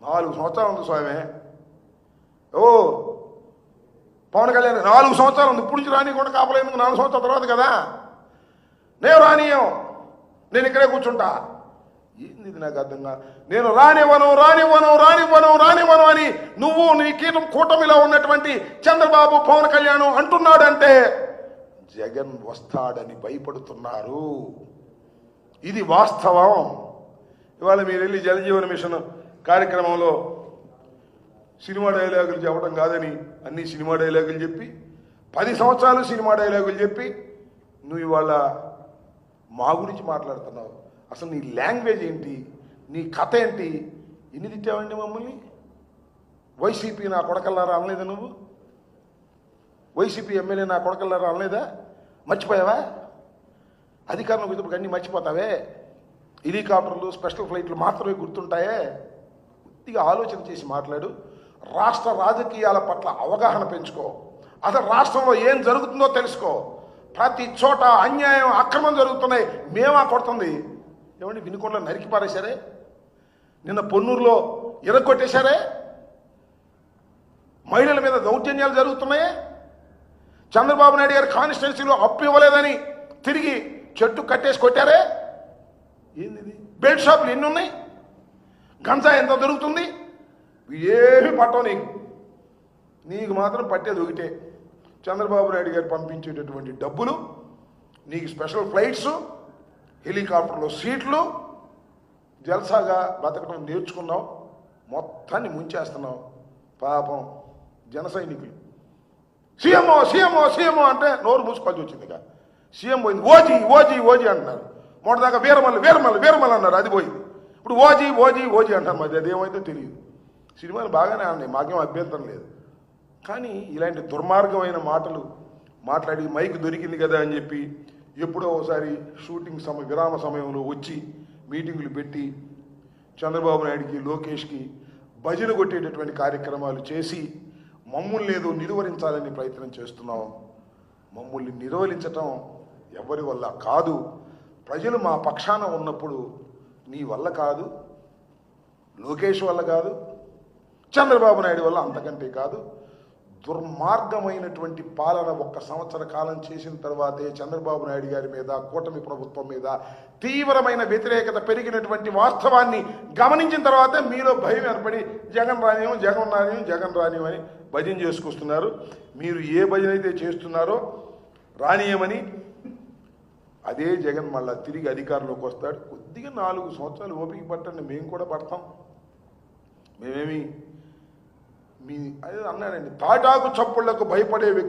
4 సంవత్సరాలు ఉంది స్వామి. ఓ పవన్ కళ్యాణ్ 4 సంవత్సరాలు ఉంది. ఇప్పుడు నుంచి రానియకుండా కాపలేదు 4 సంవత్సరాల తర్వాత కదా. నేను రానియం, నేను ఇక్కడే కూర్చుంటా. ఏంది ఇది నాకు అర్థం కాదు. నేను రానివ్వను రానివ్వను రానివ్వను రానివ్వను అని నువ్వు నీ కూటమిలో ఉన్నటువంటి చంద్రబాబు పవన్ కళ్యాణ్ అంటున్నాడంటే జగన్ వస్తాడని భయపడుతున్నారు. ఇది వాస్తవం. ఇవాళ మీరు వెళ్ళి జలజీవన మిషన్ కార్యక్రమంలో సినిమా డైలాగులు చెప్పడం కాదని అన్ని సినిమా డైలాగులు చెప్పి 10 సంవత్సరాలు సినిమా డైలాగులు చెప్పి నువ్వు ఇవాళ మా గురించి మాట్లాడుతున్నావు. అసలు నీ లాంగ్వేజ్ ఏంటి, నీ కథ ఏంటి? ఎన్ని తిట్టావండి మమ్మల్ని? వైసీపీ నా కొడకల్లారా అనలేదా నువ్వు? వైసీపీ ఎమ్మెల్యే నా కొడకల్లారా అనలేదా? మర్చిపోయావా? అధికారంలోకి వచ్చేటప్పుడు అన్నీ మర్చిపోతావే. హెలికాప్టర్లు స్పెషల్ ఫ్లైట్లు మాత్రమే గుర్తుంటాయే. కొద్దిగా ఆలోచన చేసి మాట్లాడు. రాష్ట్ర రాజకీయాల పట్ల అవగాహన పెంచుకో. అసలు రాష్ట్రంలో ఏం జరుగుతుందో తెలుసుకో. ప్రతి చోట అన్యాయం అక్రమం జరుగుతున్నాయి. మేమా కొడుతుంది? ఏమండి వినుకొండలో నరికి పారేశారే, నిన్న పొన్నూరులో ఇరగొట్టేశారే, మహిళల మీద దౌర్జన్యాలు జరుగుతున్నాయే, చంద్రబాబు నాయుడు గారి కాన్స్టిట్యున్సీలో అప్పు ఇవ్వలేదని తిరిగి చెట్టు కట్టేసి కొట్టారే. ఏంది? బెల్ట్ షాపులు ఎన్ని ఉన్నాయి? గంజా ఎంత దొరుకుతుంది? ఏమి పట్టవు నీకు మాత్రం పట్టేది ఒకటే, చంద్రబాబు నాయుడు గారు పంపించేటటువంటి డబ్బులు, నీకు స్పెషల్ ఫ్లైట్స్, హెలికాప్టర్లో సీట్లు, జల్సాగా బతకడం నేర్చుకున్నావు. మొత్తాన్ని ముంచేస్తున్నావు. పాపం జన సైనికులు సీఎంఓ సీఎంఓ సీఎంఓ అంటే నోరు మూసుకోవాల్సి వచ్చింది. ఇక సీఎం పోయింది. ఓజీ ఓజీ ఓజీ అంటున్నారు. మొదటిదాకా వీరమల్లి వీరమల్లి వీరమల్లి అన్నారు, అది పోయింది. ఇప్పుడు ఓజీ ఓజీ ఓజీ అంటారు. మరి అదేమైతే తెలియదు. సినిమాలు బాగానే ఉన్నాయి, మాకేం అభ్యంతరం లేదు. కానీ ఇలాంటి దుర్మార్గమైన మాటలు మాట్లాడి మైక్ దొరికింది కదా అని చెప్పి ఎప్పుడో ఒకసారి షూటింగ్ విరామ సమయంలో వచ్చి మీటింగులు పెట్టి చంద్రబాబు నాయుడికి లోకేష్కి భజన కొట్టేటటువంటి కార్యక్రమాలు చేసి మమ్మల్ని ఏదో నిలువరించాలని ప్రయత్నం చేస్తున్నాం. మమ్మల్ని నిర్వహించటం ఎవరి వల్ల కాదు. ప్రజలు మా పక్షాన ఉన్నప్పుడు నీ వల్ల కాదు, లోకేష్ వల్ల కాదు, చంద్రబాబు నాయుడు వల్ల అంతకంటే కాదు. దుర్మార్గమైనటువంటి పాలన 1 సంవత్సర కాలం చేసిన తర్వాతే చంద్రబాబు నాయుడు గారి మీద, కూటమి ప్రభుత్వం మీద తీవ్రమైన వ్యతిరేకత పెరిగినటువంటి వాస్తవాన్ని గమనించిన తర్వాతే మీలో భయం ఏర్పడి జగన్ రానియం జగన్ రానియం జగన్ రానియం అని భజన చేసుకొస్తున్నారు. మీరు ఏ భజన అయితే చేస్తున్నారో రానియమని అదే జగన్ మళ్ళా తిరిగి అధికారంలోకి వస్తాడు. కొద్దిగా 4 సంవత్సరాలు ఓపిక పట్టండి, మేము కూడా పడతాం. మేమేమి మీ అదే అన్నానండి, తాటాకు చప్పుళ్లకు భయపడే వ్యక్తి